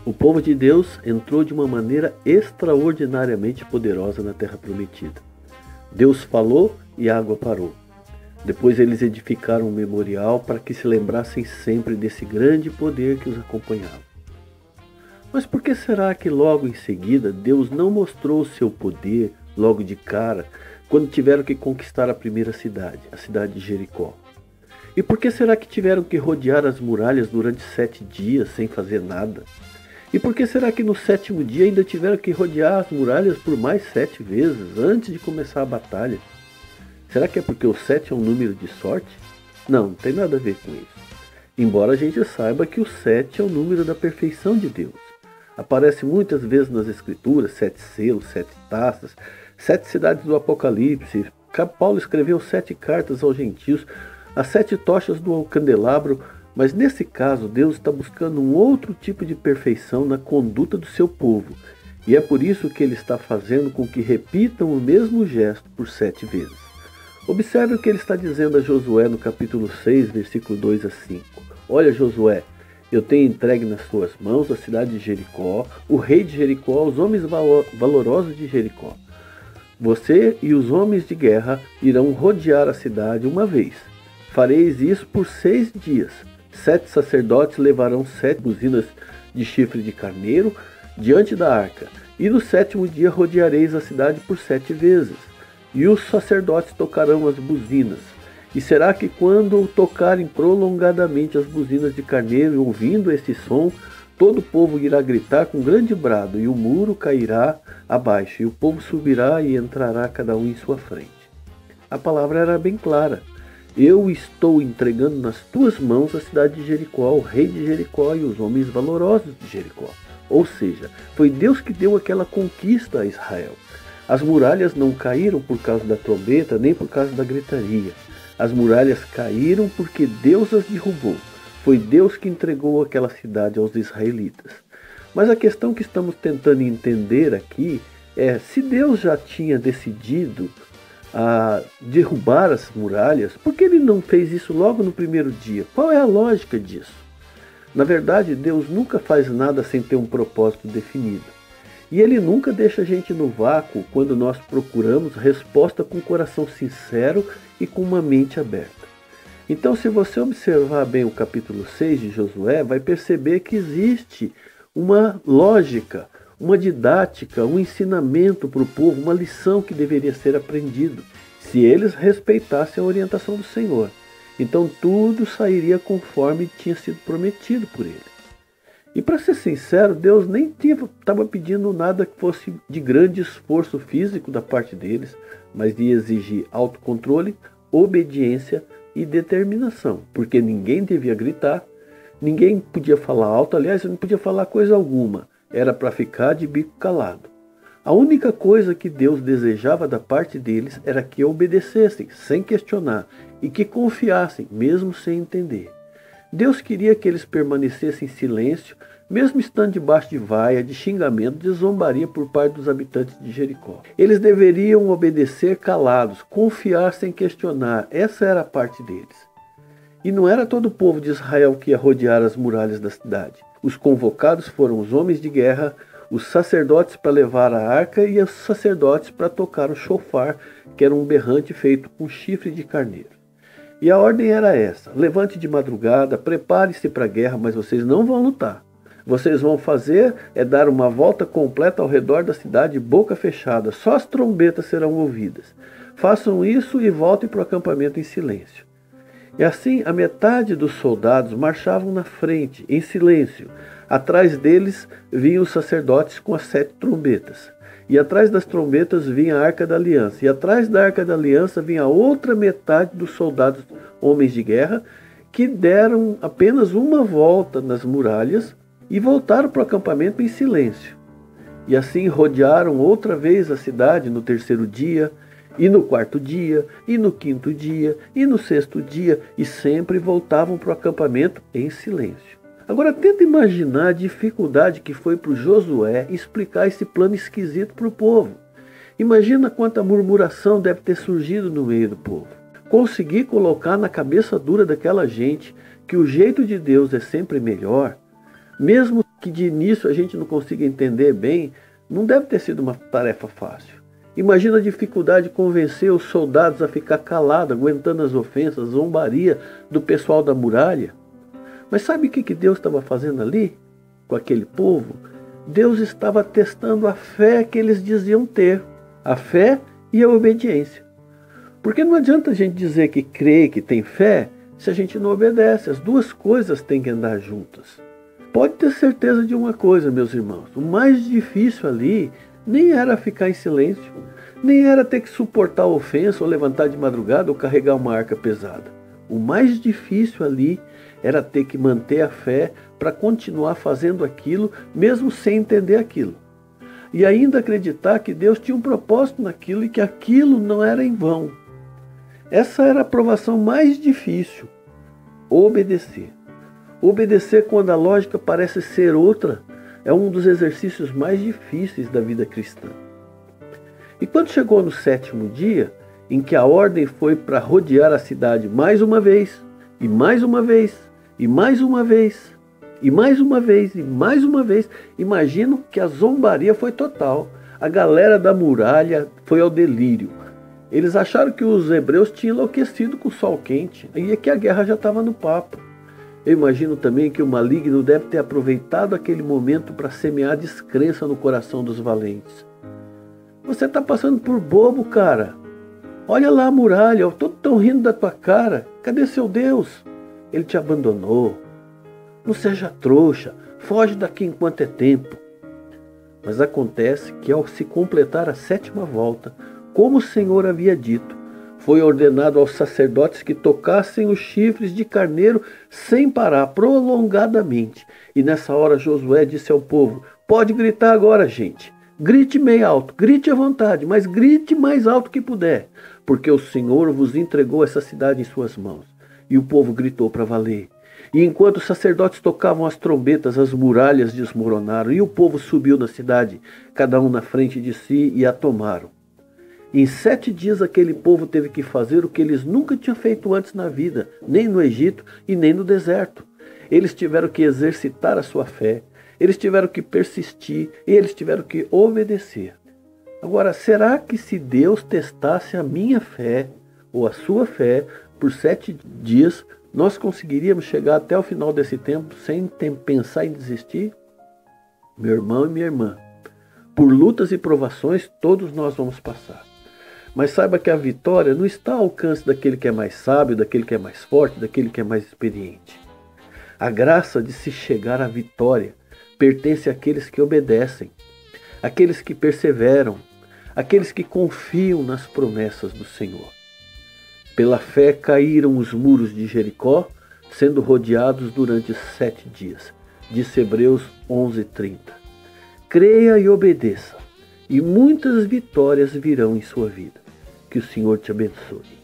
O povo de Deus entrou de uma maneira extraordinariamente poderosa na terra prometida. Deus falou e a água parou. Depois eles edificaram um memorial para que se lembrassem sempre desse grande poder que os acompanhava. Mas por que será que logo em seguida Deus não mostrou o seu poder logo de cara quando tiveram que conquistar a primeira cidade, a cidade de Jericó? E por que será que tiveram que rodear as muralhas durante 7 dias sem fazer nada? E por que será que no 7º dia ainda tiveram que rodear as muralhas por mais 7 vezes antes de começar a batalha? Será que é porque o 7 é um número de sorte? Não tem nada a ver com isso. Embora a gente saiba que o 7 é o número da perfeição de Deus. Aparece muitas vezes nas escrituras, 7 selos, 7 taças, 7 cidades do Apocalipse. Paulo escreveu 7 cartas aos gentios, as 7 tochas do candelabro, mas nesse caso Deus está buscando um outro tipo de perfeição na conduta do seu povo. E é por isso que ele está fazendo com que repitam o mesmo gesto por 7 vezes. Observe o que ele está dizendo a Josué no capítulo 6, versículo 2 a 5. Olha, Josué, eu tenho entregue nas suas mãos a cidade de Jericó, o rei de Jericó, os homens valorosos de Jericó. Você e os homens de guerra irão rodear a cidade uma vez. Fareis isso por 6 dias. 7 sacerdotes levarão 7 buzinas de chifre de carneiro diante da arca. E no 7º dia rodeareis a cidade por 7 vezes. E os sacerdotes tocarão as buzinas. E será que quando tocarem prolongadamente as buzinas de carneiro, ouvindo esse som, todo o povo irá gritar com grande brado, e o muro cairá abaixo, e o povo subirá e entrará cada um em sua frente. A palavra era bem clara. Eu estou entregando nas tuas mãos a cidade de Jericó, o rei de Jericó e os homens valorosos de Jericó. Ou seja, foi Deus que deu aquela conquista a Israel. As muralhas não caíram por causa da trombeta, nem por causa da gritaria. As muralhas caíram porque Deus as derrubou. Foi Deus que entregou aquela cidade aos israelitas. Mas a questão que estamos tentando entender aqui é, se Deus já tinha decidido a derrubar as muralhas, por que ele não fez isso logo no primeiro dia? Qual é a lógica disso? Na verdade, Deus nunca faz nada sem ter um propósito definido. E ele nunca deixa a gente no vácuo quando nós procuramos resposta com o coração sincero e com uma mente aberta. Então, se você observar bem o capítulo 6 de Josué, vai perceber que existe uma lógica, uma didática, um ensinamento para o povo, uma lição que deveria ser aprendido, se eles respeitassem a orientação do Senhor. Então tudo sairia conforme tinha sido prometido por ele. E para ser sincero, Deus nem estava pedindo nada que fosse de grande esforço físico da parte deles, mas de exigir autocontrole, obediência e determinação, porque ninguém devia gritar, ninguém podia falar alto, aliás, não podia falar coisa alguma, era para ficar de bico calado. A única coisa que Deus desejava da parte deles era que obedecessem, sem questionar, e que confiassem, mesmo sem entender. Deus queria que eles permanecessem em silêncio, mesmo estando debaixo de vaia, de xingamento, de zombaria por parte dos habitantes de Jericó. Eles deveriam obedecer calados, confiar sem questionar. Essa era a parte deles. E não era todo o povo de Israel que ia rodear as muralhas da cidade. Os convocados foram os homens de guerra, os sacerdotes para levar a arca e os sacerdotes para tocar o shofar, que era um berrante feito com chifre de carneiro. E a ordem era essa: levante de madrugada, prepare-se para a guerra, mas vocês não vão lutar. Vocês vão fazer é dar uma volta completa ao redor da cidade, boca fechada, só as trombetas serão ouvidas. Façam isso e voltem para o acampamento em silêncio. E assim, a metade dos soldados marchavam na frente, em silêncio. Atrás deles vinham os sacerdotes com as 7 trombetas. E atrás das trombetas vinha a Arca da Aliança. E atrás da Arca da Aliança vinha a outra metade dos soldados, homens de guerra, que deram apenas uma volta nas muralhas e voltaram para o acampamento em silêncio. E assim rodearam outra vez a cidade no 3º dia, e no 4º dia, e no 5º dia, e no 6º dia, e sempre voltavam para o acampamento em silêncio. Agora tenta imaginar a dificuldade que foi para o Josué explicar esse plano esquisito para o povo. Imagina quanta murmuração deve ter surgido no meio do povo. Conseguir colocar na cabeça dura daquela gente que o jeito de Deus é sempre melhor, mesmo que de início a gente não consiga entender bem, não deve ter sido uma tarefa fácil. Imagina a dificuldade de convencer os soldados a ficar calados, aguentando as ofensas, a zombaria do pessoal da muralha. Mas sabe o que Deus estava fazendo ali com aquele povo? Deus estava testando a fé que eles diziam ter, a fé e a obediência. Porque não adianta a gente dizer que crê, que tem fé, se a gente não obedece. As duas coisas têm que andar juntas. Pode ter certeza de uma coisa, meus irmãos, o mais difícil ali nem era ficar em silêncio, nem era ter que suportar a ofensa ou levantar de madrugada ou carregar uma arca pesada. O mais difícil ali era ter que manter a fé para continuar fazendo aquilo, mesmo sem entender aquilo. E ainda acreditar que Deus tinha um propósito naquilo e que aquilo não era em vão. Essa era a provação mais difícil. Obedecer. Obedecer quando a lógica parece ser outra é um dos exercícios mais difíceis da vida cristã. E quando chegou no 7º dia, em que a ordem foi para rodear a cidade mais uma vez, e mais uma vez, e mais uma vez, e mais uma vez, e mais uma vez, imagino que a zombaria foi total. A galera da muralha foi ao delírio. Eles acharam que os hebreus tinham enlouquecido com o sol quente, e que a guerra já estava no papo. Eu imagino também que o maligno deve ter aproveitado aquele momento para semear descrença no coração dos valentes. Você está passando por bobo, cara. Olha lá a muralha, todos estão rindo da tua cara. Cadê seu Deus? Ele te abandonou. Não seja trouxa, foge daqui enquanto é tempo. Mas acontece que ao se completar a 7ª volta, como o Senhor havia dito, foi ordenado aos sacerdotes que tocassem os chifres de carneiro sem parar, prolongadamente. E nessa hora Josué disse ao povo: pode gritar agora, gente. Grite meio alto, grite à vontade, mas grite mais alto que puder, porque o Senhor vos entregou essa cidade em suas mãos. E o povo gritou para valer. E enquanto os sacerdotes tocavam as trombetas, as muralhas desmoronaram, e o povo subiu na cidade, cada um na frente de si, e a tomaram. Em 7 dias aquele povo teve que fazer o que eles nunca tinham feito antes na vida, nem no Egito e nem no deserto. Eles tiveram que exercitar a sua fé, eles tiveram que persistir e eles tiveram que obedecer. Agora, será que se Deus testasse a minha fé ou a sua fé por 7 dias, nós conseguiríamos chegar até o final desse tempo sem pensar em desistir? Meu irmão e minha irmã, por lutas e provações todos nós vamos passar. Mas saiba que a vitória não está ao alcance daquele que é mais sábio, daquele que é mais forte, daquele que é mais experiente. A graça de se chegar à vitória pertence àqueles que obedecem, àqueles que perseveram, àqueles que confiam nas promessas do Senhor. Pela fé caíram os muros de Jericó, sendo rodeados durante 7 dias. Disse Hebreus 11:30. Creia e obedeça, e muitas vitórias virão em sua vida. Que o Senhor te abençoe.